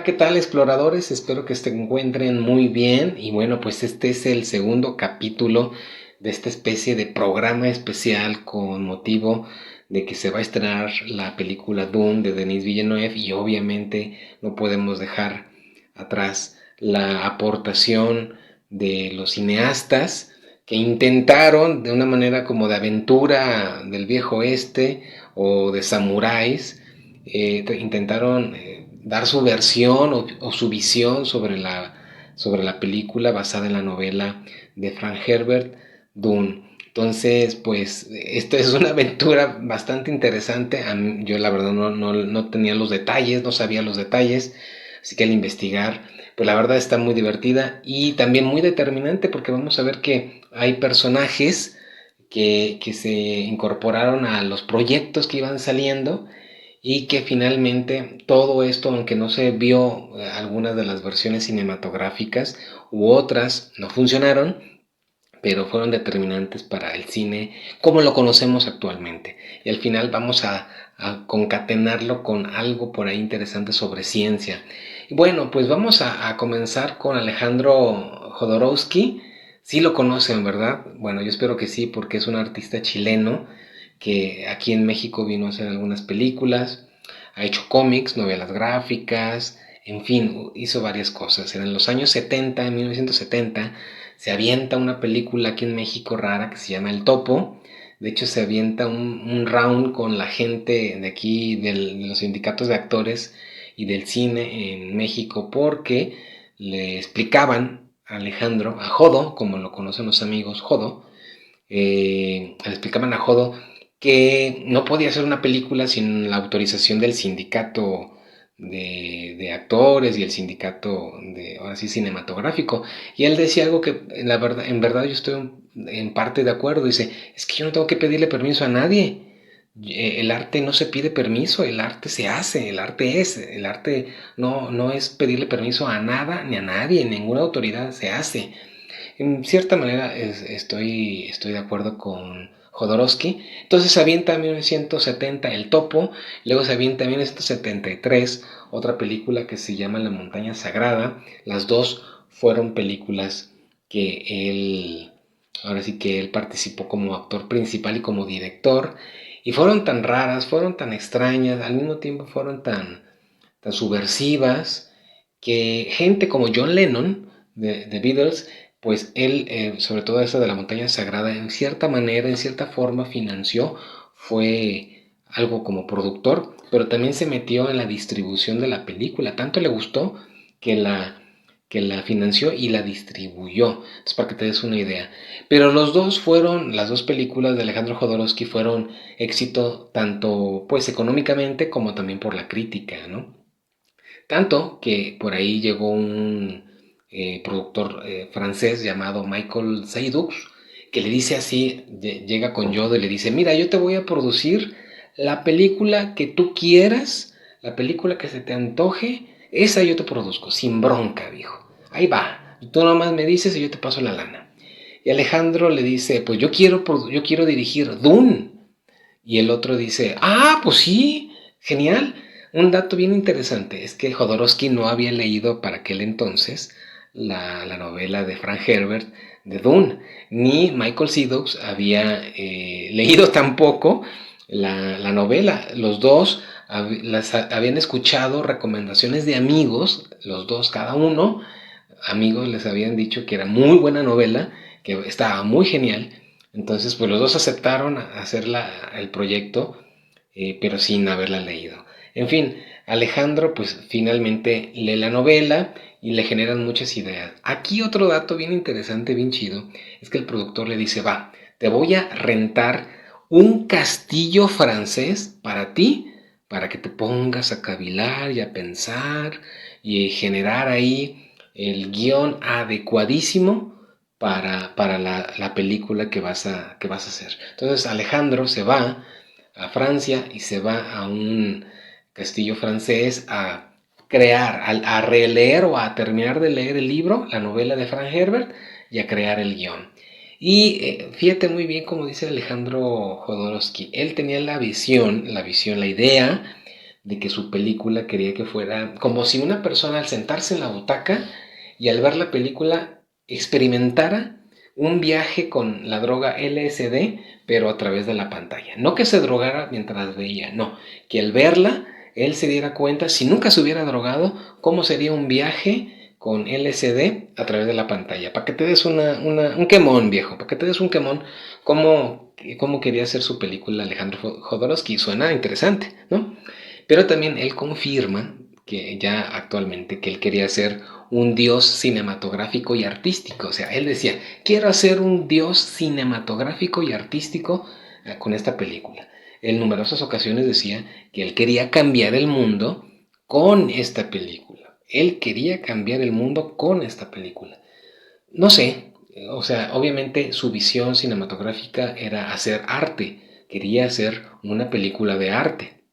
¿qué tal, exploradores? Espero que se encuentren muy bien. Y bueno, pues este es el segundo capítulo de esta especie de programa especial con motivo de que se va a estrenar la película Dune de Denis Villeneuve y obviamente no podemos dejar atrás la aportación de los cineastas que intentaron de una manera como de aventura del viejo oeste o de samuráis, intentaron dar su versión o su visión sobre la película basada en la novela de Frank Herbert, Dune. Entonces, pues, esto es una aventura bastante interesante. Yo la verdad no tenía los detalles, no sabía los detalles, así que al investigar, pues la verdad está muy divertida y también muy determinante porque vamos a ver que hay personajes que se incorporaron a los proyectos que iban saliendo y que finalmente todo esto, aunque no se vio algunas de las versiones cinematográficas u otras no funcionaron, pero fueron determinantes para el cine como lo conocemos actualmente. Y al final vamos a concatenarlo con algo por ahí interesante sobre ciencia. Y bueno, pues vamos a comenzar con Alejandro Jodorowsky. Sí lo conocen, ¿verdad? Bueno, yo espero que sí, porque es un artista chileno que aquí en México vino a hacer algunas películas, ha hecho cómics, novelas gráficas, en fin, hizo varias cosas. En los años 70, en 1970, se avienta una película aquí en México rara que se llama El Topo. De hecho, se avienta un round con la gente de aquí, de los sindicatos de actores y del cine en México, porque le explicaban a Alejandro, a Jodo, como lo conocen los amigos, Jodo, le explicaban a Jodo que no podía hacer una película sin la autorización del sindicato de actores y el sindicato de, ahora sí, cinematográfico. Y él decía algo que en verdad yo estoy en parte de acuerdo. Dice, es que yo no tengo que pedirle permiso a nadie. El arte no se pide permiso, el arte se hace, el arte no es pedirle permiso a nada ni a nadie, ninguna autoridad se hace. En cierta manera estoy de acuerdo con Jodorowsky. Entonces se avienta en 1970 El Topo, luego se avienta en 1973 otra película que se llama La Montaña Sagrada. Las dos fueron películas que ahora sí que él participó como actor principal y como director. Y fueron tan raras, fueron tan extrañas, al mismo tiempo fueron tan subversivas, que gente como John Lennon de Beatles, pues él, sobre todo esa de la montaña sagrada, en cierta manera, en cierta forma financió, fue algo como productor, pero también se metió en la distribución de la película, tanto le gustó que la financió y la distribuyó. Entonces, para que te des una idea. Pero las dos películas de Alejandro Jodorowsky fueron éxito tanto pues económicamente como también por la crítica, ¿no? Tanto que por ahí llegó un productor francés llamado Michael Seydoux, que le dice así, llega con Yodo y le dice, mira, yo te voy a producir la película que tú quieras, la película que se te antoje, esa yo te produzco, sin bronca, dijo. Ahí va, tú nomás me dices y yo te paso la lana. Y Alejandro le dice, pues yo quiero dirigir Dune. Y el otro dice, ah, pues sí, genial. Un dato bien interesante es que Jodorowsky no había leído para aquel entonces la novela de Frank Herbert de Dune, ni Michael Siddoux había leído tampoco la novela. Los dos habían escuchado recomendaciones de amigos, los dos cada uno, amigos les habían dicho que era muy buena novela, que estaba muy genial. Entonces, pues los dos aceptaron hacer el proyecto, pero sin haberla leído. En fin, Alejandro, pues finalmente lee la novela y le generan muchas ideas. Aquí otro dato bien interesante, bien chido, es que el productor le dice, va, te voy a rentar un castillo francés para ti, para que te pongas a cavilar y a pensar y generar ahí el guión adecuadísimo para la película que vas a hacer. Entonces Alejandro se va a Francia y se va a un castillo francés a crear, a releer o a terminar de leer el libro, la novela de Frank Herbert, y a crear el guión. Y fíjate muy bien como dice Alejandro Jodorowsky, él tenía la visión, la idea de que su película quería que fuera como si una persona al sentarse en la butaca y al ver la película experimentara un viaje con la droga LSD, pero a través de la pantalla. No que se drogara mientras veía, no, que al verla él se diera cuenta, si nunca se hubiera drogado, cómo sería un viaje con LSD a través de la pantalla. Para que te des un quemón, viejo, para que te des un quemón, cómo quería hacer su película Alejandro Jodorowsky. Suena interesante, ¿no? Pero también él confirma que ya actualmente que él quería ser un dios cinematográfico y artístico. O sea, él decía, quiero hacer un dios cinematográfico y artístico con esta película. En numerosas ocasiones decía que él quería cambiar el mundo con esta película. Él quería cambiar el mundo con esta película. No sé, o sea, obviamente su visión cinematográfica era hacer arte. Quería hacer una película de arte,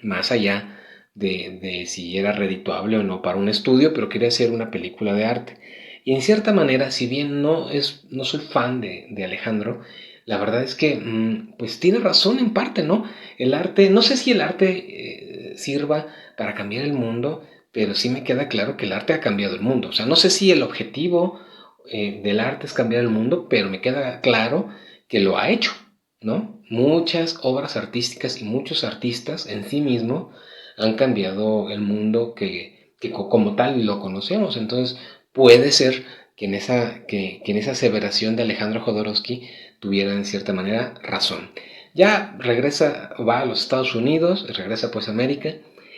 más allá de si era redituable o no para un estudio, pero quería hacer una película de arte. Y en cierta manera, si bien no soy fan de Alejandro, la verdad es que pues tiene razón en parte, ¿no? El arte, no sé si el arte sirva para cambiar el mundo, pero sí me queda claro que el arte ha cambiado el mundo. O sea, no sé si el objetivo del arte es cambiar el mundo, pero me queda claro que lo ha hecho, ¿no? Muchas obras artísticas y muchos artistas en sí mismo han cambiado el mundo que como tal lo conocemos. Entonces, puede ser que en esa aseveración de Alejandro Jodorowsky tuviera en cierta manera razón. Ya regresa, va a los Estados Unidos, regresa pues a América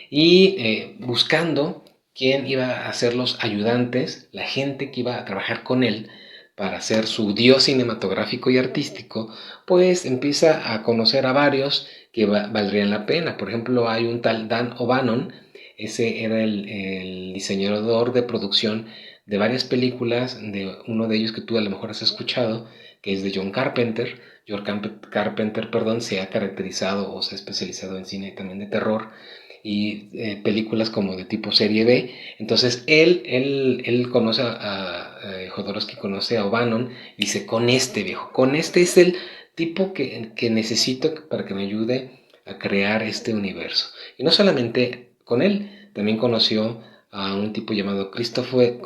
y buscando quién iba a ser los ayudantes, la gente que iba a trabajar con él para ser su dios cinematográfico y artístico, pues empieza a conocer a varios que valdrían la pena. Por ejemplo, hay un tal Dan O'Bannon, ese era el diseñador de producción de varias películas, de uno de ellos que tú a lo mejor has escuchado, que es de John Carpenter. John Carpenter, perdón, se ha caracterizado o se ha especializado en cine también de terror y películas como de tipo serie B. Entonces él conoce a Jodorowsky, conoce a O'Bannon y dice, con este viejo, con este es el tipo que necesito para que me ayude a crear este universo. Y no solamente con él, también conoció a un tipo llamado Christopher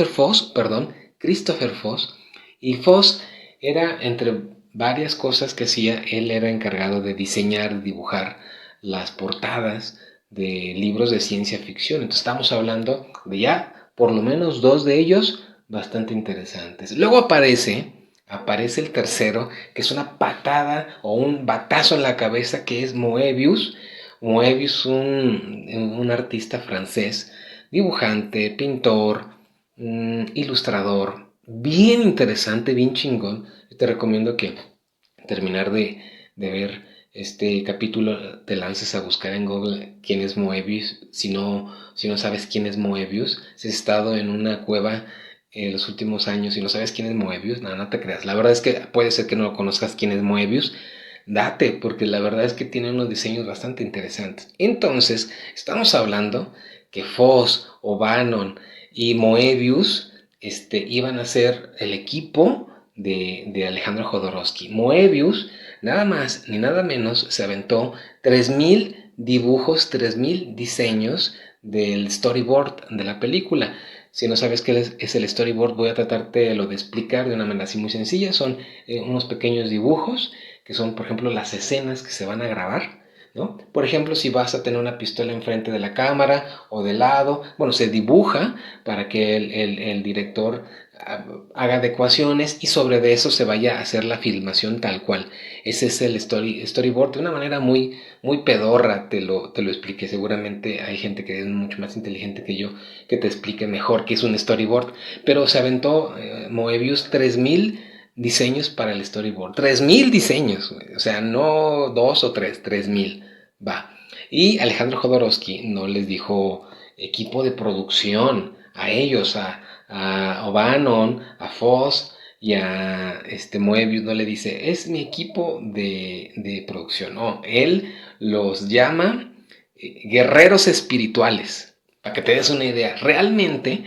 Foss, perdón, Christopher Foss. Y Foss era, entre varias cosas que hacía, él era encargado de diseñar, dibujar las portadas de libros de ciencia ficción. Entonces estamos hablando de ya por lo menos dos de ellos bastante interesantes. Luego aparece el tercero, que es una patada o un batazo en la cabeza, que es Moebius. Moebius, un artista francés, dibujante, pintor, ilustrador, bien interesante, bien chingón. Te recomiendo que terminar de ver este capítulo te lances a buscar en Google quién es Moebius. Si no sabes quién es Moebius, si has estado en una cueva los últimos años y no sabes quién es Moebius, no te creas. La verdad es que puede ser que no conozcas quién es Moebius. Date, porque la verdad es que tiene unos diseños bastante interesantes. Entonces, estamos hablando que Foss, O'Bannon y Moebius iban a ser el equipo de Alejandro Jodorowsky. Moebius, nada más ni nada menos, se aventó 3000 dibujos, 3000 diseños del storyboard de la película. Si no sabes qué es el storyboard, voy a tratarte de explicar de una manera así muy sencilla. Son unos pequeños dibujos que son, por ejemplo, las escenas que se van a grabar, ¿no? Por ejemplo, si vas a tener una pistola enfrente de la cámara o de lado, bueno, se dibuja para que el director haga adecuaciones y sobre de eso se vaya a hacer la filmación tal cual. Ese es el storyboard de una manera muy pedorra, te lo expliqué. Seguramente hay gente que es mucho más inteligente que yo que te explique mejor qué es un storyboard, pero se aventó Moebius 3000 diseños para el storyboard. 3000 diseños, o sea, no dos o tres, 3000. Va. Y Alejandro Jodorowsky no les dijo equipo de producción a ellos, a O'Bannon, a Foss y a Moebius, no le dice, es mi equipo de producción. No, él los llama guerreros espirituales. Para que te des una idea, realmente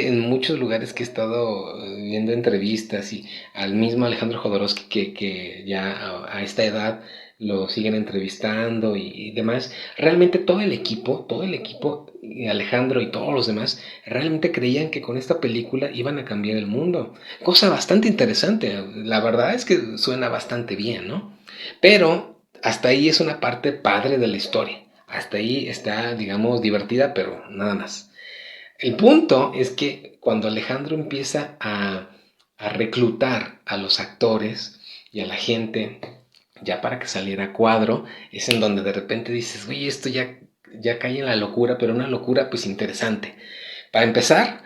en muchos lugares que he estado viendo entrevistas y al mismo Alejandro Jodorowsky que ya a esta edad lo siguen entrevistando y demás. Realmente todo el equipo, y Alejandro y todos los demás, realmente creían que con esta película iban a cambiar el mundo. Cosa bastante interesante. La verdad es que suena bastante bien, ¿no? Pero hasta ahí es una parte padre de la historia. Hasta ahí está, digamos, divertida, pero nada más. El punto es que cuando Alejandro empieza a reclutar a los actores y a la gente ya para que saliera a cuadro, es en donde de repente dices, oye, esto ya cae en la locura, pero una locura pues interesante. Para empezar,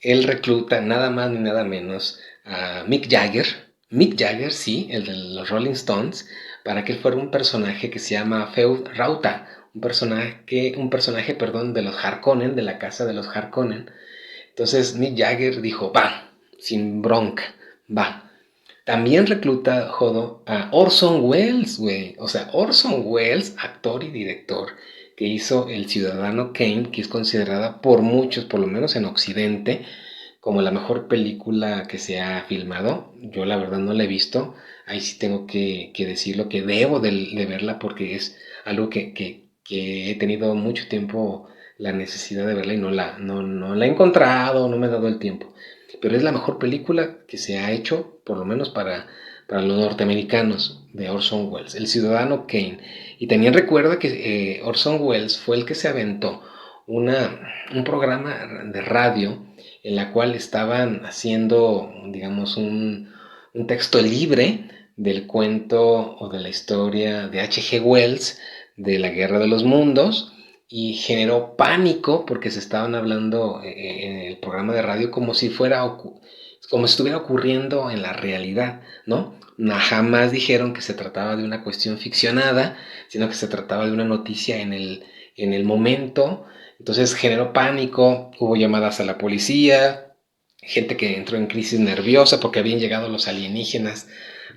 él recluta nada más ni nada menos a Mick Jagger, sí, el de los Rolling Stones, para que él fuera un personaje que se llama Feud Rauta, un personaje, perdón, de los Harkonnen, de la casa de los Harkonnen. Entonces Mick Jagger dijo, va, sin bronca, va. También recluta Jodo a Orson Welles, güey. O sea, Orson Welles, actor y director, que hizo El Ciudadano Kane, que es considerada por muchos, por lo menos en Occidente, como la mejor película que se ha filmado. Yo la verdad no la he visto. Ahí sí tengo que decirlo, que debo de verla porque es algo que he tenido mucho tiempo la necesidad de verla y no la he encontrado, no me he dado el tiempo. Pero es la mejor película que se ha hecho, por lo menos para los norteamericanos, de Orson Welles, El Ciudadano Kane. Y también recuerda que Orson Welles fue el que se aventó un programa de radio en la cual estaban haciendo, digamos, un texto libre del cuento o de la historia de H.G. Wells de la Guerra de los Mundos y generó pánico porque se estaban hablando en el programa de radio como si estuviera ocurriendo en la realidad, ¿no? Jamás dijeron que se trataba de una cuestión ficcionada, sino que se trataba de una noticia en el momento. Entonces generó pánico, hubo llamadas a la policía, gente que entró en crisis nerviosa porque habían llegado los alienígenas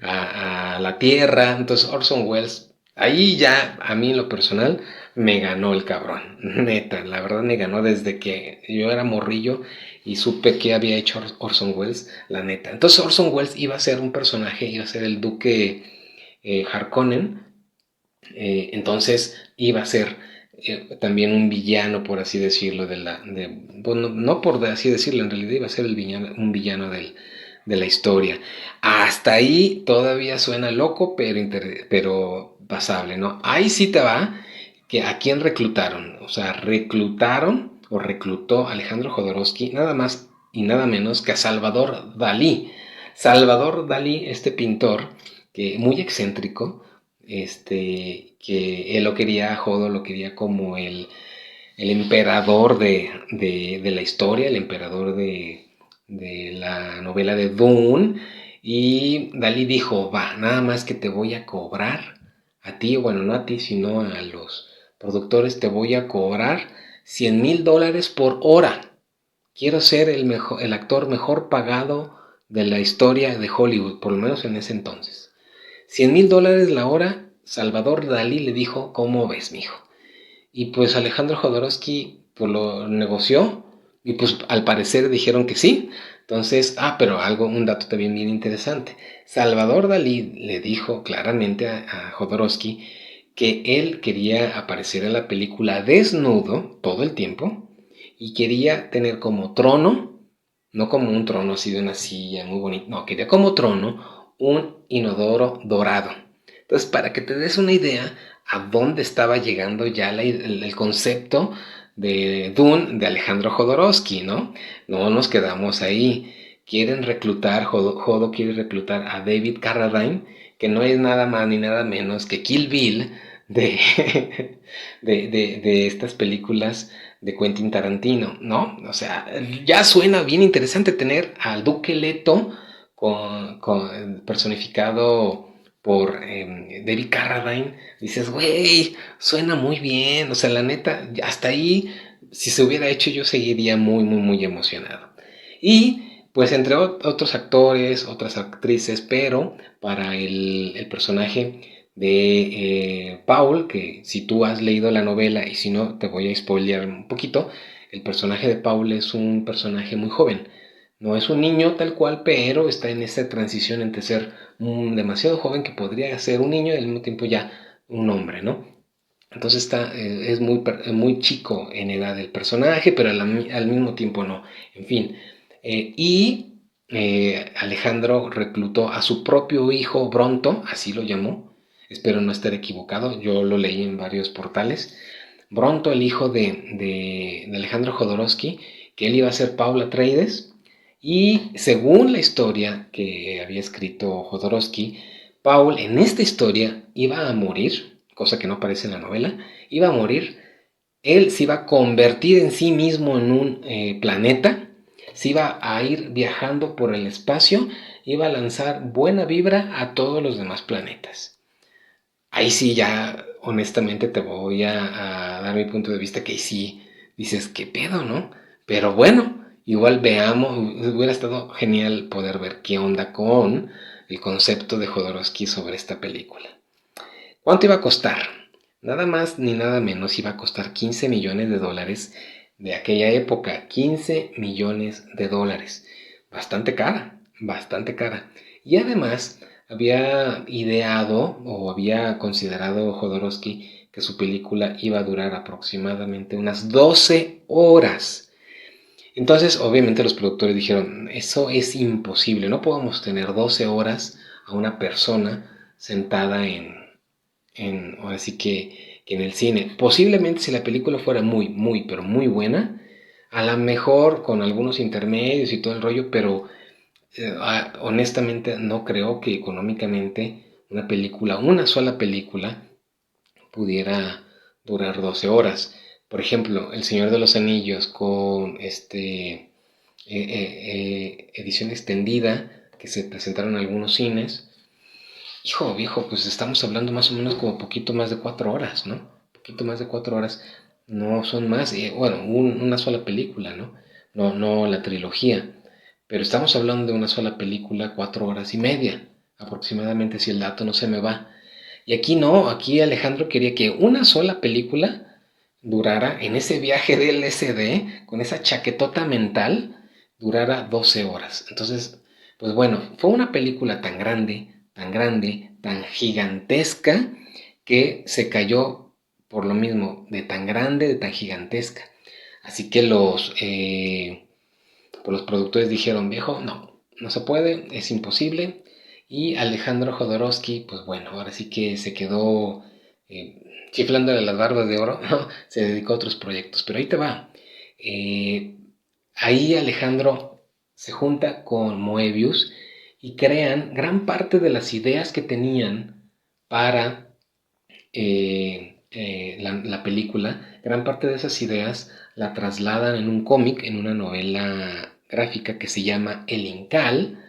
a la Tierra. Entonces Orson Welles, ahí ya a mí en lo personal me ganó el cabrón, neta, la verdad me ganó desde que yo era morrillo y supe que había hecho Orson Welles, la neta. Entonces Orson Welles iba a ser un personaje, iba a ser el duque Harkonnen, entonces iba a ser también un villano, por así decirlo, bueno, no por así decirlo, en realidad iba a ser un villano de la historia. Hasta ahí todavía suena loco, pero pasable, ¿no? Ahí sí te va, que a quién reclutaron. O sea, reclutaron o reclutó Alejandro Jodorowsky nada más y nada menos que a Salvador Dalí. Salvador Dalí, este pintor, que muy excéntrico, que él Jodo lo quería como el emperador de la historia, el emperador de la novela de Dune. Y Dalí dijo, va, nada más que te voy a cobrar a ti, bueno, no a ti, sino a los productores, te voy a cobrar $100,000 por hora. Quiero ser el actor mejor pagado de la historia de Hollywood, por lo menos en ese entonces. $100,000 la hora, Salvador Dalí le dijo, ¿cómo ves, mijo? Y pues Alejandro Jodorowsky pues lo negoció y pues al parecer dijeron que sí. Entonces, pero un dato también bien interesante. Salvador Dalí le dijo claramente a Jodorowsky que él quería aparecer en la película desnudo todo el tiempo y quería tener como trono, no como un trono así de una silla muy bonito, no, quería como trono un inodoro dorado. Entonces, para que te des una idea a dónde estaba llegando ya el concepto de Dune de Alejandro Jodorowsky, ¿no? No nos quedamos ahí. Jodo quiere reclutar a David Carradine, que no es nada más ni nada menos que Kill Bill de, de estas películas de Quentin Tarantino, ¿no? O sea, ya suena bien interesante tener al Duque Leto personificado por David Carradine. Dices, güey, suena muy bien. O sea, la neta, hasta ahí, si se hubiera hecho, yo seguiría muy, muy, muy emocionado. Y pues entre otros actores, otras actrices, pero para el personaje de Paul, que si tú has leído la novela y si no, te voy a spoilear un poquito, el personaje de Paul es un personaje muy joven, No es un niño tal cual, pero está en esta transición entre ser demasiado joven que podría ser un niño y al mismo tiempo ya un hombre, ¿no? Entonces es muy chico en edad el personaje, pero al mismo tiempo no. En fin. Alejandro reclutó a su propio hijo Bronto, así lo llamó. Espero no estar equivocado, yo lo leí en varios portales. Bronto, el hijo de Alejandro Jodorowsky, que él iba a ser Paul Atreides. Y según la historia que había escrito Jodorowsky, Paul en esta historia iba a morir, cosa que no aparece en la novela, iba a morir, él se iba a convertir en sí mismo en un planeta, se iba a ir viajando por el espacio, iba a lanzar buena vibra a todos los demás planetas. Ahí sí ya honestamente te voy a dar mi punto de vista que ahí sí dices, qué pedo, ¿no? Pero bueno, igual veamos, hubiera estado genial poder ver qué onda con el concepto de Jodorowsky sobre esta película. ¿Cuánto iba a costar? Nada más ni nada menos iba a costar 15 millones de dólares de aquella época. 15 millones de dólares. Bastante cara, bastante cara. Y además había ideado o había considerado Jodorowsky que su película iba a durar aproximadamente unas 12 horas. Entonces, obviamente los productores dijeron, eso es imposible, no podemos tener 12 horas a una persona sentada ahora sí que en el cine. Posiblemente si la película fuera pero muy buena, a lo mejor con algunos intermedios y todo el rollo, pero honestamente no creo que económicamente una sola película, pudiera durar 12 horas. Por ejemplo, El Señor de los Anillos con edición extendida que se presentaron en algunos cines. Hijo, viejo, pues estamos hablando más o menos como poquito más de 4 horas, ¿no? Poquito más de 4 horas, no son más, bueno, una sola película, ¿no? No la trilogía, pero estamos hablando de una sola película, 4 horas y media, aproximadamente, si el dato no se me va. Y aquí no, aquí Alejandro quería que una sola película durara, en ese viaje del LSD, con esa chaquetota mental, durara 12 horas. Entonces, pues bueno, fue una película tan grande, tan gigantesca, que se cayó por lo mismo, de tan grande, de tan gigantesca. Así que pues los productores dijeron, viejo, no se puede, es imposible. Y Alejandro Jodorowsky, pues bueno, ahora sí que se quedó chiflándole las barbas de oro, ¿no? Se dedicó a otros proyectos. Pero ahí te va. Eh, Ahí Alejandro se junta con Moebius y crean gran parte de las ideas que tenían para la película. Gran parte de esas ideas la trasladan en un cómic, en una novela gráfica que se llama El Incal.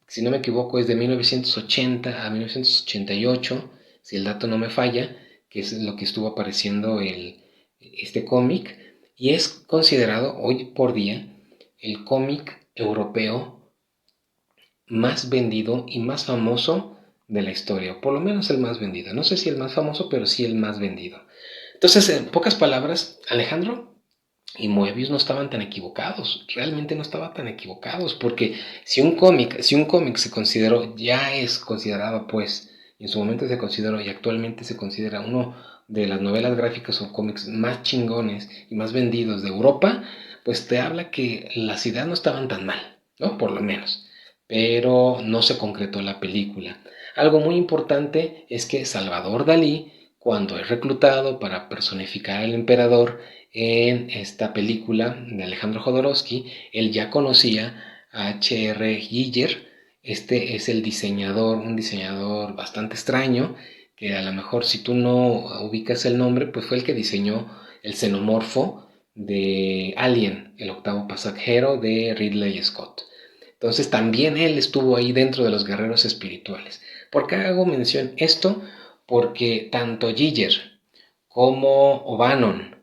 Si no me equivoco es de 1980 a 1988, si el dato no me falla, que es lo que estuvo apareciendo este cómic, y es considerado hoy por día el cómic europeo más vendido y más famoso de la historia, o por lo menos el más vendido. No sé si el más famoso, pero sí el más vendido. Entonces, en pocas palabras, Alejandro y Moebius no estaban tan equivocados, realmente no estaban tan equivocados, porque si un cómic se consideró, ya es considerado pues, en su momento se consideró y actualmente se considera uno de las novelas gráficas o cómics más chingones y más vendidos de Europa, pues te habla que las ideas no estaban tan mal, ¿no? Por lo menos, pero no se concretó la película. Algo muy importante es que Salvador Dalí, cuando es reclutado para personificar al emperador en esta película de Alejandro Jodorowsky, él ya conocía a H.R. Giger. Este es el diseñador, un diseñador bastante extraño, que a lo mejor si tú no ubicas el nombre, pues fue el que diseñó el xenomorfo de Alien, el octavo pasajero de Ridley Scott. Entonces también él estuvo ahí dentro de los guerreros espirituales. ¿Por qué hago mención esto? Porque tanto Giger como O'Bannon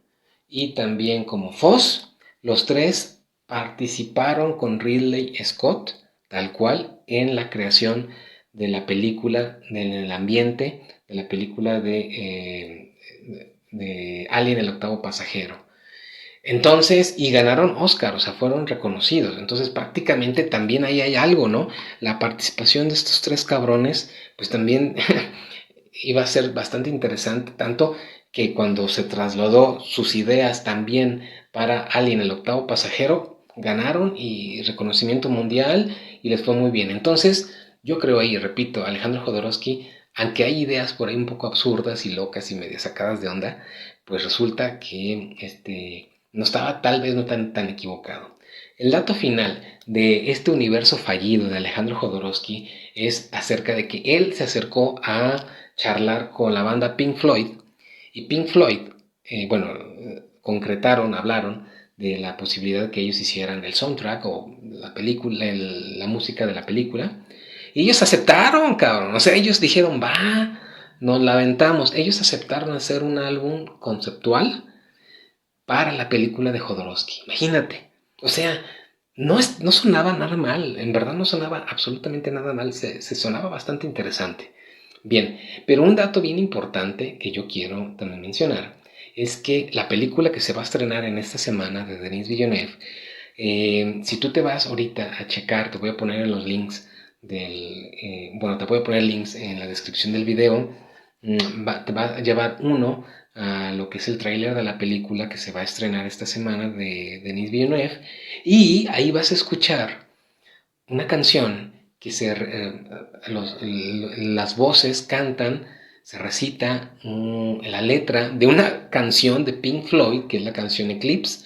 y también como Foss, los tres participaron con Ridley Scott, tal cual, en la creación de la película, en el ambiente de la película de Alien, el octavo pasajero. Entonces, y ganaron Oscar, o sea, fueron reconocidos. Entonces, prácticamente también ahí hay algo, ¿no? La participación de estos tres cabrones, pues también iba a ser bastante interesante, tanto que cuando se trasladó sus ideas también para Alien, el octavo pasajero, ganaron y reconocimiento mundial y les fue muy bien. Entonces, yo creo ahí, repito, Alejandro Jodorowsky, aunque hay ideas por ahí un poco absurdas y locas y medio sacadas de onda, pues resulta que no estaba tal vez no tan equivocado. El dato final de este universo fallido de Alejandro Jodorowsky es acerca de que él se acercó a charlar con la banda Pink Floyd y Pink Floyd, concretaron, hablaron de la posibilidad de que ellos hicieran el soundtrack o la película, la música de la película. Y ellos aceptaron, cabrón. O sea, ellos dijeron, va, nos la aventamos. Ellos aceptaron hacer un álbum conceptual para la película de Jodorowsky. Imagínate. O sea, no sonaba nada mal. En verdad no sonaba absolutamente nada mal. Se sonaba bastante interesante. Bien, pero un dato bien importante que yo quiero también mencionar es que la película que se va a estrenar en esta semana de Denis Villeneuve, si tú te vas ahorita a checar, te voy a poner en los links te voy a poner links en la descripción del video, te va a llevar uno a lo que es el tráiler de la película que se va a estrenar esta semana de Denis Villeneuve y ahí vas a escuchar una canción que las voces cantan, se recita la letra de una canción de Pink Floyd, que es la canción Eclipse,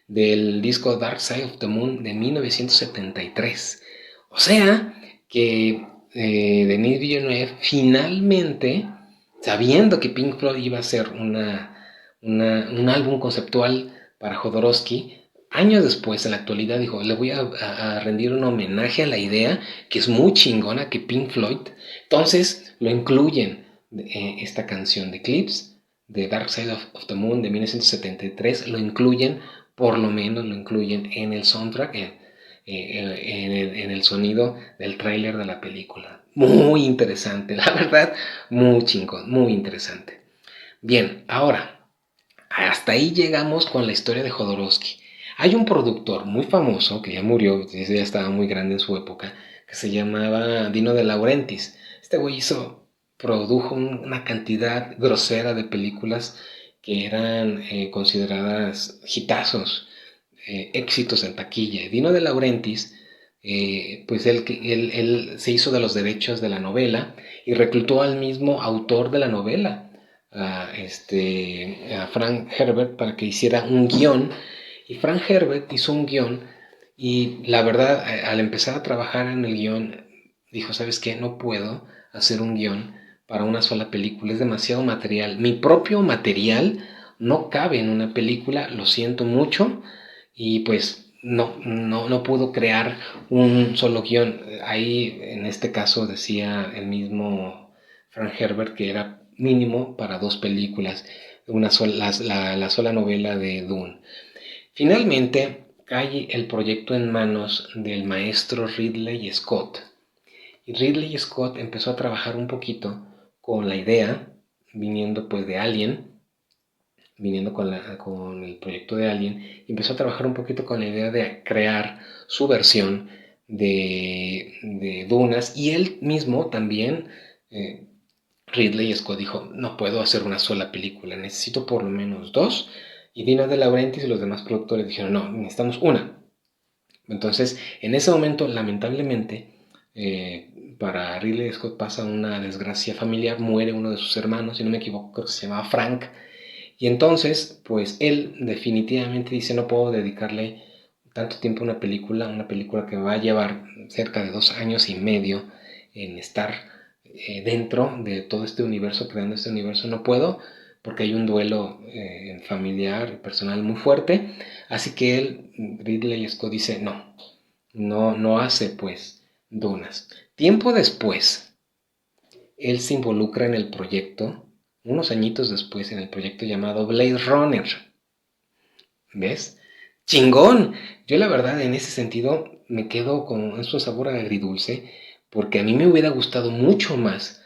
del disco Dark Side of the Moon de 1973. O sea que Denis Villeneuve finalmente, sabiendo que Pink Floyd iba a ser un álbum conceptual para Jodorowsky, años después, en la actualidad, dijo, le voy a rendir un homenaje a la idea, que es muy chingona, que Pink Floyd. Entonces lo incluyen esta canción de Eclipse, de Dark Side of the Moon de 1973, lo incluyen, por lo menos lo incluyen en el soundtrack, en el sonido del tráiler de la película. Muy interesante, la verdad, muy chingón, muy interesante. Bien, ahora, hasta ahí llegamos con la historia de Jodorowsky. Hay un productor muy famoso que ya murió, ya estaba muy grande en su época, que se llamaba Dino De Laurentiis. Este güey produjo una cantidad grosera de películas que eran consideradas hitazos, éxitos en taquilla. Dino De Laurentiis, pues él se hizo de los derechos de la novela y reclutó al mismo autor de la novela, a Frank Herbert, para que hiciera un guión. Y Frank Herbert hizo un guión y la verdad, al empezar a trabajar en el guión, dijo, ¿sabes qué? No puedo hacer un guión para una sola película, es demasiado material. Mi propio material no cabe en una película, lo siento mucho, y pues no pudo crear un solo guión. Ahí, en este caso, decía el mismo Frank Herbert que era mínimo para dos películas, la sola novela de Dune. Finalmente, cae el proyecto en manos del maestro Ridley Scott. Y Ridley Scott empezó a trabajar un poquito con la idea, viniendo pues de Alien, viniendo con el proyecto de Alien, y empezó a trabajar un poquito con la idea de crear su versión de Dunas, y él mismo también, Ridley Scott dijo, no puedo hacer una sola película, necesito por lo menos dos, y Dino De Laurentiis y los demás productores dijeron, no, necesitamos una. Entonces, en ese momento, lamentablemente, para Ridley Scott pasa una desgracia familiar, muere uno de sus hermanos, si no me equivoco, creo que se llamaba Frank, y entonces, pues él definitivamente dice, no puedo dedicarle tanto tiempo a una película que me va a llevar cerca de 2 años y medio en estar dentro de todo este universo, creando este universo, no puedo, porque hay un duelo familiar y personal muy fuerte, así que él, Ridley Scott, dice, no hace pues Dunas. Tiempo después, él se involucra en el proyecto, unos añitos después, en el proyecto llamado Blade Runner. ¿Ves? ¡Chingón! Yo la verdad en ese sentido me quedo con un sabor agridulce, porque a mí me hubiera gustado mucho más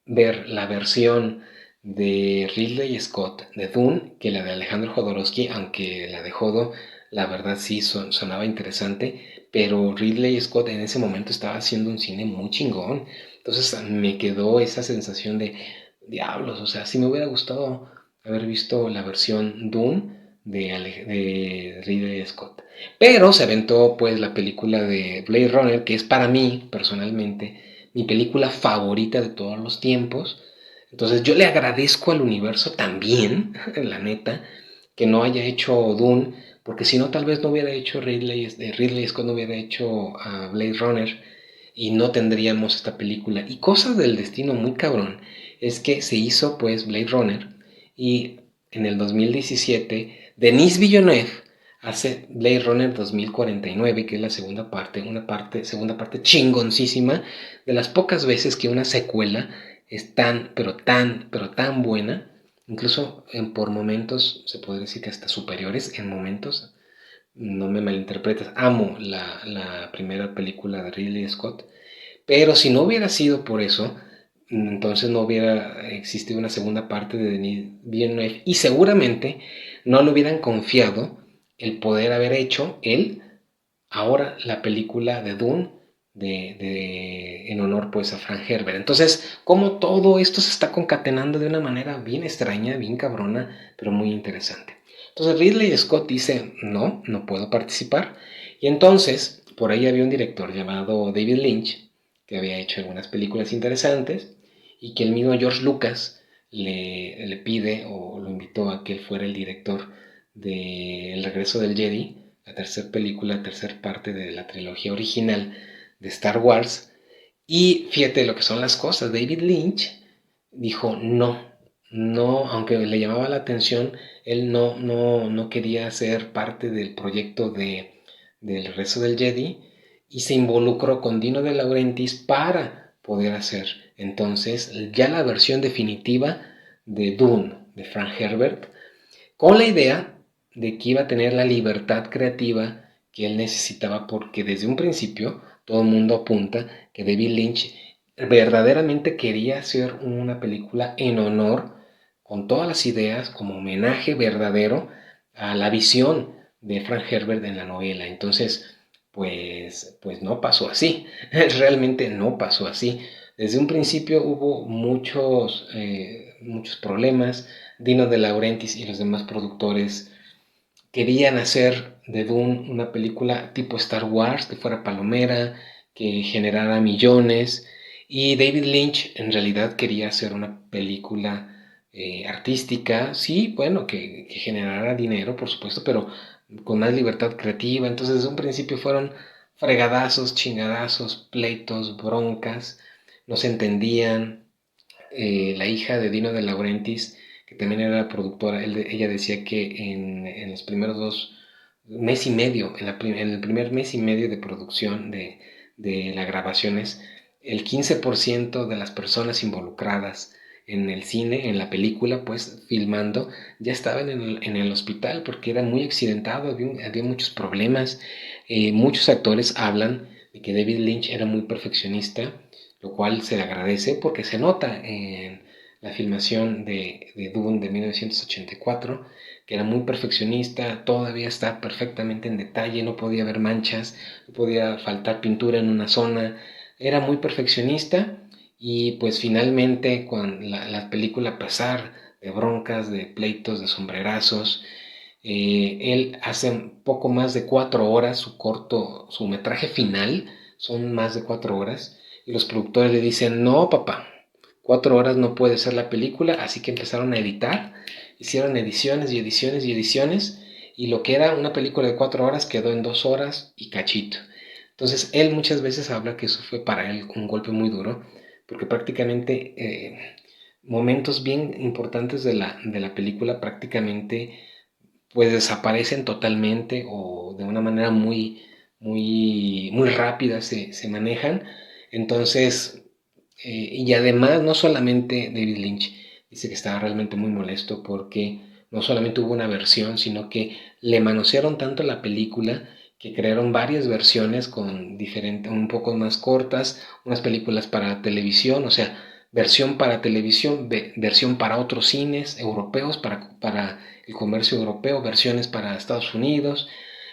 ver la versión de Ridley Scott, de Dune, que la de Alejandro Jodorowsky, aunque la de Jodo, la verdad sí sonaba interesante, pero Ridley Scott en ese momento estaba haciendo un cine muy chingón. Entonces me quedó esa sensación de diablos, o sea, sí me hubiera gustado haber visto la versión Dune de Ridley Scott. Pero se aventó pues la película de Blade Runner, que es para mí, personalmente, mi película favorita de todos los tiempos. Entonces yo le agradezco al universo también, la neta, que no haya hecho Dune, porque si no tal vez no hubiera hecho Ridley Scott no hubiera hecho Blade Runner y no tendríamos esta película. Y cosas del destino muy cabrón, es que se hizo pues Blade Runner y en el 2017 Denis Villeneuve hace Blade Runner 2049, que es la segunda parte chingoncísima, de las pocas veces que una secuela es pero tan buena, incluso por momentos se podría decir que hasta superiores en momentos, no me malinterpretes, amo la primera película de Ridley Scott, pero si no hubiera sido por eso, entonces no hubiera existido una segunda parte de Denis Villeneuve y seguramente no le hubieran confiado el poder haber hecho él ahora la película de Dune en honor pues a Frank Herbert. Entonces, como todo esto se está concatenando de una manera bien extraña, bien cabrona, pero muy interesante. Entonces Ridley Scott dice, no, no puedo participar. Y entonces, por ahí había un director llamado David Lynch, que había hecho algunas películas interesantes, y que el mismo George Lucas le pide o lo invitó a que él fuera el director de El regreso del Jedi, la tercera película, tercera parte de la trilogía original de Star Wars. Y fíjate lo que son las cosas. David Lynch dijo no, no, aunque le llamaba la atención, él no quería ser parte del proyecto del Regreso del Jedi y se involucró con Dino De Laurentiis para poder hacer entonces ya la versión definitiva de Dune de Frank Herbert, con la idea de que iba a tener la libertad creativa que él necesitaba, porque desde un principio todo el mundo apunta que David Lynch verdaderamente quería hacer una película en honor, con todas las ideas, como homenaje verdadero a la visión de Frank Herbert en la novela. Entonces, pues no pasó así, realmente no pasó así. Desde un principio hubo muchos problemas. Dino De Laurentiis y los demás productores querían hacer de Dune una película tipo Star Wars, que fuera palomera, que generara millones. Y David Lynch en realidad quería hacer una película artística, sí, bueno, que generara dinero, por supuesto, pero con más libertad creativa. Entonces, desde un principio fueron fregadazos, chingadazos, pleitos, broncas, no se entendían. La hija de Dino De Laurentiis, que también era la productora, ella decía que en los primeros mes y medio, en el primer mes y medio de producción de las grabaciones, el 15% de las personas involucradas en el cine, en la película, pues filmando, ya estaban en el hospital porque era muy accidentado, había muchos problemas. Muchos actores hablan de que David Lynch era muy perfeccionista, lo cual se le agradece porque se nota en la filmación de Dune de 1984, que era muy perfeccionista, todavía está perfectamente en detalle, no podía haber manchas, no podía faltar pintura en una zona, era muy perfeccionista y pues finalmente con la película pasar de broncas, de pleitos, de sombrerazos, él hace un poco más de 4 horas, su metraje final son más de 4 horas, y los productores le dicen, no papá, 4 horas no puede ser la película, así que empezaron a editar, hicieron ediciones y ediciones y ediciones, y lo que era una película de 4 horas quedó en 2 horas y cachito. Entonces él muchas veces habla que eso fue para él un golpe muy duro, porque prácticamente momentos bien importantes de la película prácticamente pues desaparecen totalmente o de una manera muy rápida se manejan. Entonces, y además no solamente David Lynch dice que estaba realmente muy molesto porque no solamente hubo una versión, sino que le manosearon tanto la película que crearon varias versiones con un poco más cortas, unas películas para televisión, o sea, versión para televisión, versión para otros cines europeos, para el comercio europeo, versiones para Estados Unidos.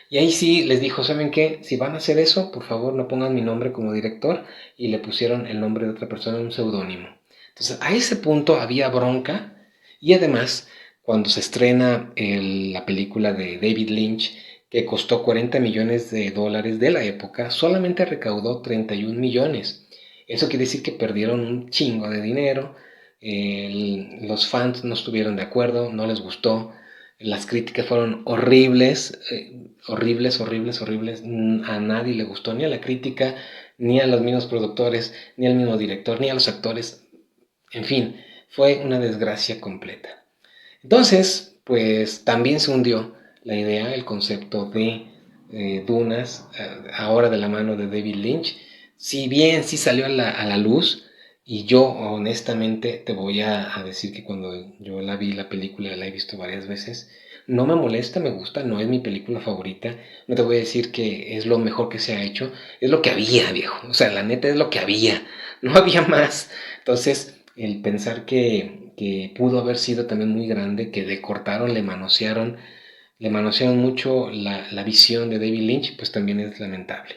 Y ahí sí les dijo, ¿saben qué? Si van a hacer eso, por favor no pongan mi nombre como director, y le pusieron el nombre de otra persona, un seudónimo. Entonces a ese punto había bronca, y además cuando se estrena la película de David Lynch, que costó 40 millones de dólares de la época, solamente recaudó 31 millones. Eso quiere decir que perdieron un chingo de dinero, los fans no estuvieron de acuerdo, no les gustó, las críticas fueron horribles, horribles. A nadie le gustó, ni a la crítica, ni a los mismos productores, ni al mismo director, ni a los actores. En fin, fue una desgracia completa. Entonces, pues también se hundió la idea, el concepto de Dunas, ahora de la mano de David Lynch. Si bien sí salió a la luz, y yo honestamente te voy a decir que cuando yo la vi, la película, la he visto varias veces, no me molesta, me gusta, no es mi película favorita, no te voy a decir que es lo mejor que se ha hecho, es lo que había, viejo, o sea, la neta es lo que había, no había más. Entonces, el pensar que pudo haber sido también muy grande, que le cortaron, le manosearon mucho la visión de David Lynch, pues también es lamentable.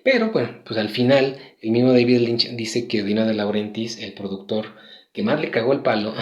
Pero bueno, pues al final el mismo David Lynch dice que Dino De Laurentiis, el productor que más le cagó el palo,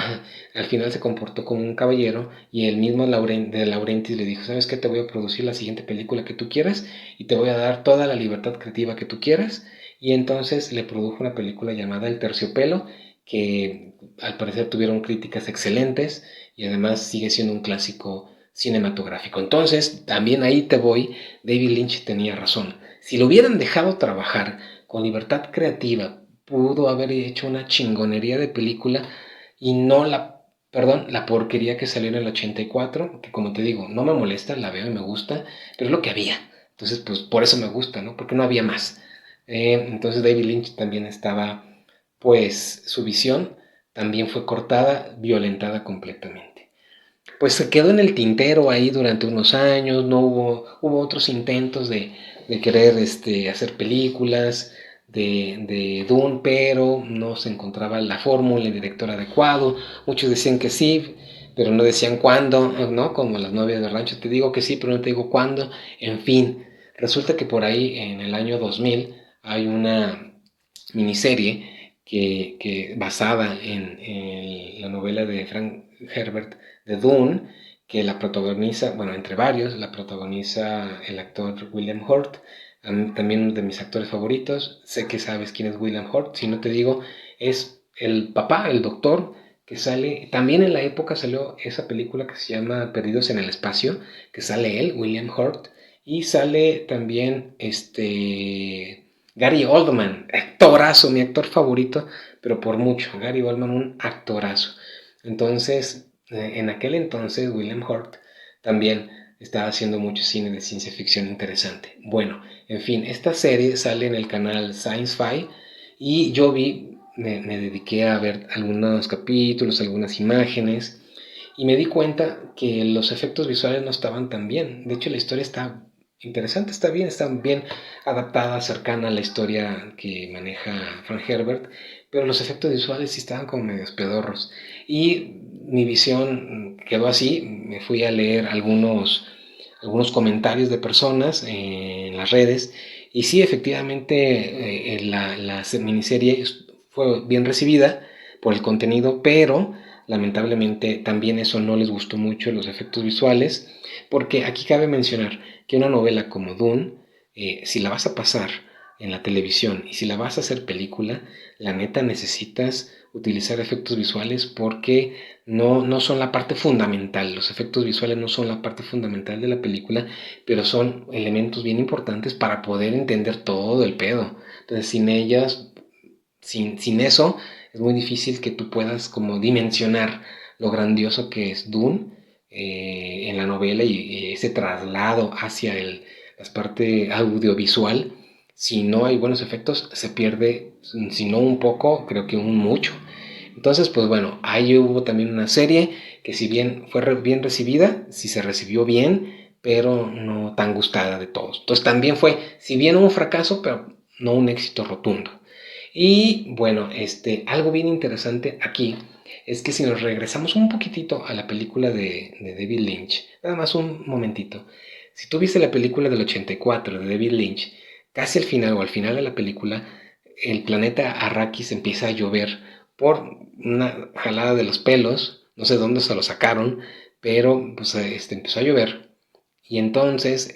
al final se comportó como un caballero, y el mismo De Laurentiis le dijo, ¿sabes qué? Te voy a producir la siguiente película que tú quieras y te voy a dar toda la libertad creativa que tú quieras. Y entonces le produjo una película llamada El Terciopelo, que al parecer tuvieron críticas excelentes, y además sigue siendo un clásico cinematográfico. Entonces, también ahí te voy, David Lynch tenía razón. Si lo hubieran dejado trabajar con libertad creativa, pudo haber hecho una chingonería de película, y no la porquería que salió en el 84, que como te digo, no me molesta, la veo y me gusta, pero es lo que había. Entonces, pues por eso me gusta, ¿no? Porque no había más. Entonces David Lynch también estaba, pues su visión también fue cortada, violentada completamente. Pues se quedó en el tintero ahí durante unos años, no hubo otros intentos de querer hacer películas de Dune, pero no se encontraba la fórmula, el director adecuado. Muchos decían que sí, pero no decían cuándo, ¿no? Como las novias del rancho, te digo que sí, pero no te digo cuándo. En fin, resulta que por ahí en el año 2000 hay una miniserie basada en la novela de Frank Herbert de Dune, que la protagoniza, bueno, entre varios, la protagoniza el actor William Hurt, también uno de mis actores favoritos. Sé que sabes quién es William Hurt, si no te digo, es el papá, el doctor, que sale, también en la época salió esa película que se llama Perdidos en el Espacio, que sale él, William Hurt, y sale también Gary Oldman, actorazo, mi actor favorito, pero por mucho, Gary Oldman, un actorazo. Entonces, en aquel entonces, William Hurt también estaba haciendo mucho cine de ciencia ficción interesante. Bueno, en fin, esta serie sale en el canal Sci-Fi, y yo me dediqué a ver algunos capítulos, algunas imágenes, y me di cuenta que los efectos visuales no estaban tan bien. De hecho, la historia está interesante, está bien adaptada, cercana a la historia que maneja Frank Herbert, pero los efectos visuales sí estaban como medio pedorros. Y mi visión quedó así, me fui a leer algunos comentarios de personas en las redes, y sí, efectivamente, la miniserie fue bien recibida por el contenido, pero lamentablemente también eso no les gustó mucho, los efectos visuales, porque aquí cabe mencionar que una novela como Dune, si la vas a pasar en la televisión y si la vas a hacer película, la neta necesitas utilizar efectos visuales, porque no son la parte fundamental. Los efectos visuales no son la parte fundamental de la película, pero son elementos bien importantes para poder entender todo el pedo. Entonces, sin ellas, sin eso, es muy difícil que tú puedas como dimensionar lo grandioso que es Dune en la novela, y ese traslado hacia la parte audiovisual. Si no hay buenos efectos, se pierde, si no un poco, creo que un mucho. Entonces, pues bueno, ahí hubo también una serie que, si bien fue bien recibida, sí se recibió bien, pero no tan gustada de todos. Entonces también fue, si bien un fracaso, pero no un éxito rotundo. Y bueno, algo bien interesante aquí es que si nos regresamos un poquitito a la película de David Lynch, nada más un momentito, si tú viste la película del 84 de David Lynch, casi al final o al final de la película, el planeta Arrakis empieza a llover por una jalada de los pelos, no sé dónde se lo sacaron, pero pues empezó a llover. Y entonces,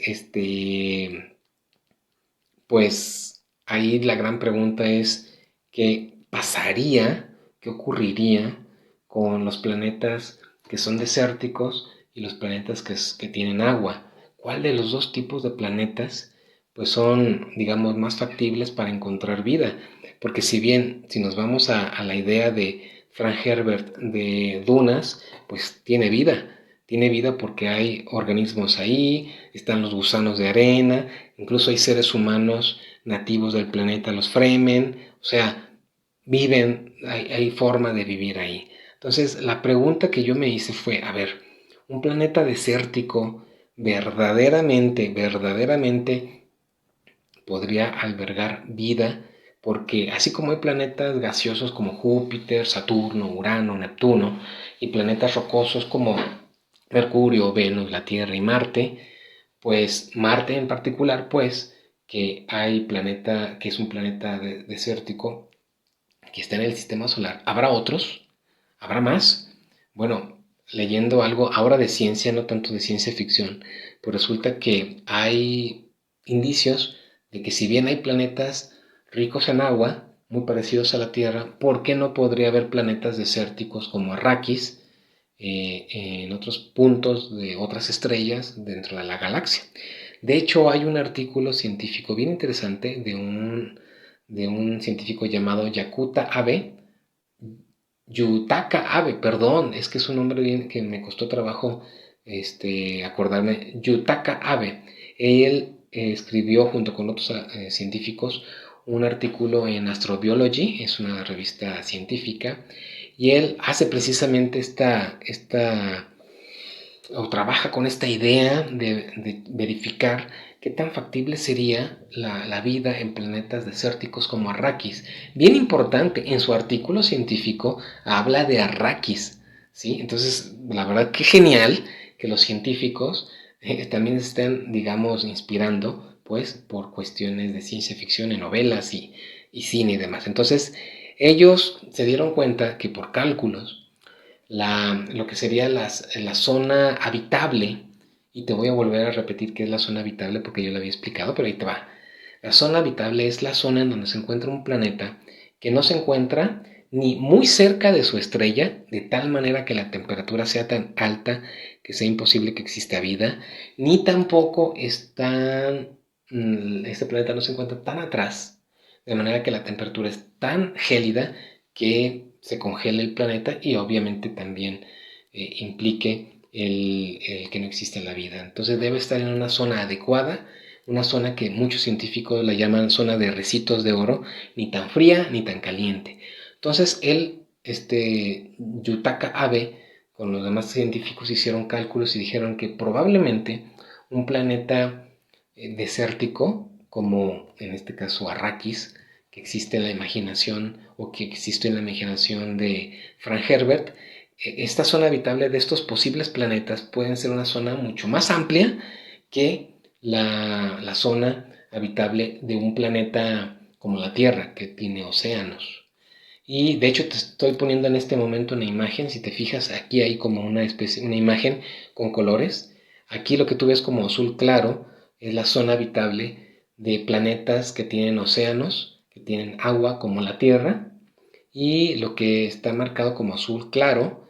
pues ahí la gran pregunta es, ¿qué pasaría, qué ocurriría con los planetas que son desérticos y los planetas que tienen agua? ¿Cuál de los dos tipos de planetas pues son, digamos, más factibles para encontrar vida? Porque si bien, si nos vamos a la idea de Frank Herbert de dunas, pues tiene vida porque hay organismos ahí, están los gusanos de arena, incluso hay seres humanos nativos del planeta, los Fremen, o sea, viven, hay forma de vivir ahí. Entonces, la pregunta que yo me hice fue, a ver, un planeta desértico verdaderamente podría albergar vida, porque así como hay planetas gaseosos como Júpiter, Saturno, Urano, Neptuno, y planetas rocosos como Mercurio, Venus, la Tierra y Marte, pues Marte en particular, pues que hay planeta, que es un planeta desértico, que está en el sistema solar. ¿Habrá otros? ¿Habrá más? Bueno, leyendo algo ahora de ciencia, no tanto de ciencia ficción, pues resulta que hay indicios de que si bien hay planetas ricos en agua, muy parecidos a la Tierra, ¿por qué no podría haber planetas desérticos como Arrakis en otros puntos de otras estrellas dentro de la galaxia? De hecho, hay un artículo científico bien interesante de un científico llamado Yutaka Abe, perdón, es que es un nombre bien que me costó trabajo acordarme. Yutaka Abe. Él escribió junto con otros científicos un artículo en Astrobiology, es una revista científica, y él hace precisamente o trabaja con esta idea de verificar qué tan factible sería la vida en planetas desérticos como Arrakis. Bien importante, en su artículo científico habla de Arrakis, ¿sí? Entonces, la verdad que genial que los científicos también estén, digamos, inspirando, pues, por cuestiones de ciencia ficción en novelas y cine y demás. Entonces, ellos se dieron cuenta que por cálculos, lo que sería la zona habitable, y te voy a volver a repetir qué es la zona habitable porque yo lo había explicado, pero ahí te va. La zona habitable es la zona en donde se encuentra un planeta que no se encuentra ni muy cerca de su estrella, de tal manera que la temperatura sea tan alta que sea imposible que exista vida, ni tampoco este planeta no se encuentra tan atrás, de manera que la temperatura es tan gélida que se congele el planeta y obviamente también implique el que no existe la vida. Entonces debe estar en una zona adecuada, una zona que muchos científicos la llaman zona de recitos de oro, ni tan fría ni tan caliente. Entonces Yutaka Abe, con los demás científicos hicieron cálculos y dijeron que probablemente un planeta desértico, como en este caso Arrakis, que existe en la imaginación o que existe en la imaginación de Frank Herbert, esta zona habitable de estos posibles planetas pueden ser una zona mucho más amplia que la zona habitable de un planeta como la Tierra, que tiene océanos. Y de hecho te estoy poniendo en este momento una imagen, si te fijas aquí hay como una imagen con colores. Aquí lo que tú ves como azul claro es la zona habitable de planetas que tienen océanos, que tienen agua como la Tierra, y lo que está marcado como azul claro,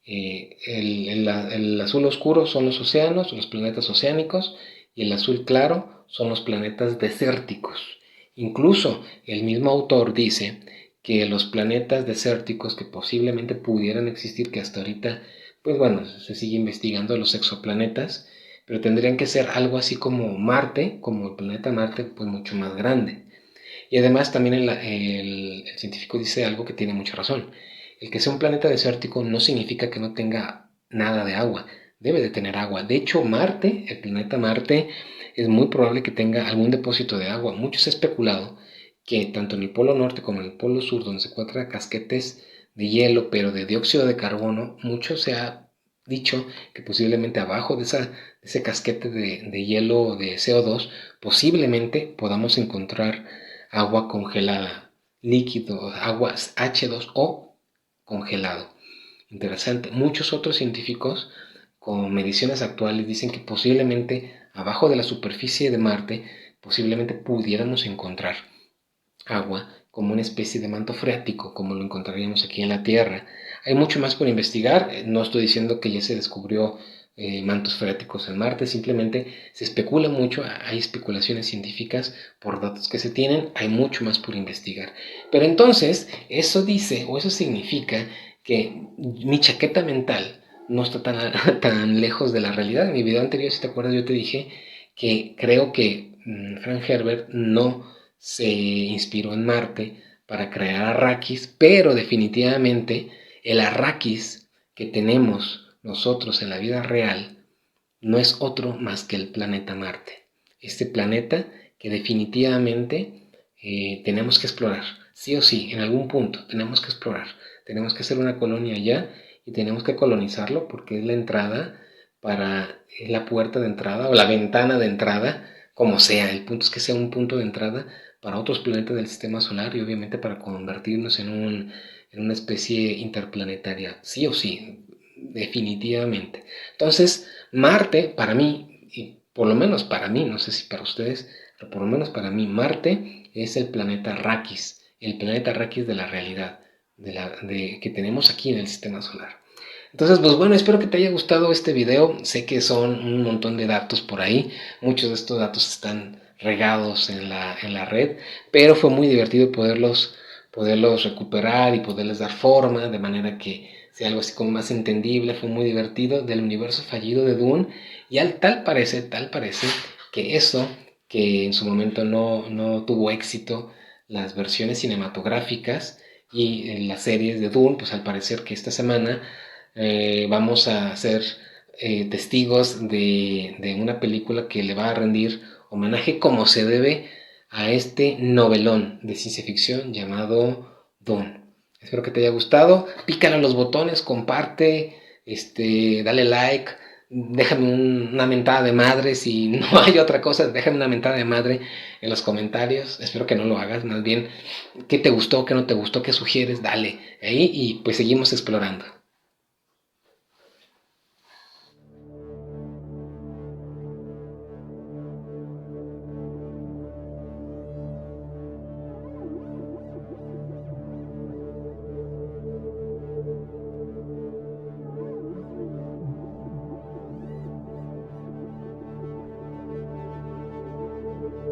el azul oscuro son los océanos, los planetas oceánicos, y el azul claro son los planetas desérticos. Incluso el mismo autor dice que los planetas desérticos que posiblemente pudieran existir, que hasta ahorita, pues bueno, se sigue investigando los exoplanetas, pero tendrían que ser algo así como Marte, como el planeta Marte, pues mucho más grande. Y además también el científico dice algo que tiene mucha razón. El que sea un planeta desértico no significa que no tenga nada de agua. Debe de tener agua. De hecho, el planeta Marte, es muy probable que tenga algún depósito de agua. Mucho se ha especulado que tanto en el Polo Norte como en el Polo Sur, donde se encuentran casquetes de hielo, pero de dióxido de carbono, mucho se ha dicho que posiblemente abajo de ese casquete de hielo o de CO2, posiblemente podamos encontrar agua congelada, líquido, agua H2O congelado. Interesante. Muchos otros científicos con mediciones actuales dicen que posiblemente abajo de la superficie de Marte posiblemente pudiéramos encontrar agua como una especie de manto freático como lo encontraríamos aquí en la Tierra. Hay mucho más por investigar, no estoy diciendo que ya se descubrió mantos freáticos en Marte, simplemente se especula mucho, hay especulaciones científicas por datos que se tienen, hay mucho más por investigar. Pero entonces, eso dice o eso significa que mi chaqueta mental no está tan lejos de la realidad. En mi video anterior, si te acuerdas, yo te dije que creo que Frank Herbert no se inspiró en Marte para crear Arrakis, pero definitivamente el Arrakis que tenemos nosotros en la vida real no es otro más que el planeta Marte. Este planeta que definitivamente tenemos que explorar, sí o sí, en algún punto tenemos que explorar, tenemos que hacer una colonia allá y tenemos que colonizarlo porque es la entrada es la puerta de entrada o la ventana de entrada, como sea, el punto es que sea un punto de entrada para otros planetas del sistema solar y obviamente para convertirnos en una especie interplanetaria, sí o sí, definitivamente. Entonces, Marte, para mí, y por lo menos para mí, no sé si para ustedes, pero por lo menos para mí, Marte es el planeta Arrakis, el planeta Arrakis de la realidad, que tenemos aquí en el sistema solar. Entonces, pues bueno, espero que te haya gustado este video. Sé que son un montón de datos por ahí. Muchos de estos datos están regados en la red, pero fue muy divertido poderlos recuperar y poderles dar forma de manera que sea algo así como más entendible. Fue muy divertido del universo fallido de Dune y tal parece que eso que en su momento no tuvo éxito, las versiones cinematográficas y las series de Dune, pues al parecer que esta semana vamos a ser testigos de una película que le va a rendir homenaje como se debe a este novelón de ciencia ficción llamado Dune. Espero que te haya gustado. Pícale a los botones, comparte, dale like, déjame una mentada de madre. Si no hay otra cosa, déjame una mentada de madre en los comentarios. Espero que no lo hagas, más bien, qué te gustó, qué no te gustó, qué sugieres, dale ahí y pues seguimos explorando.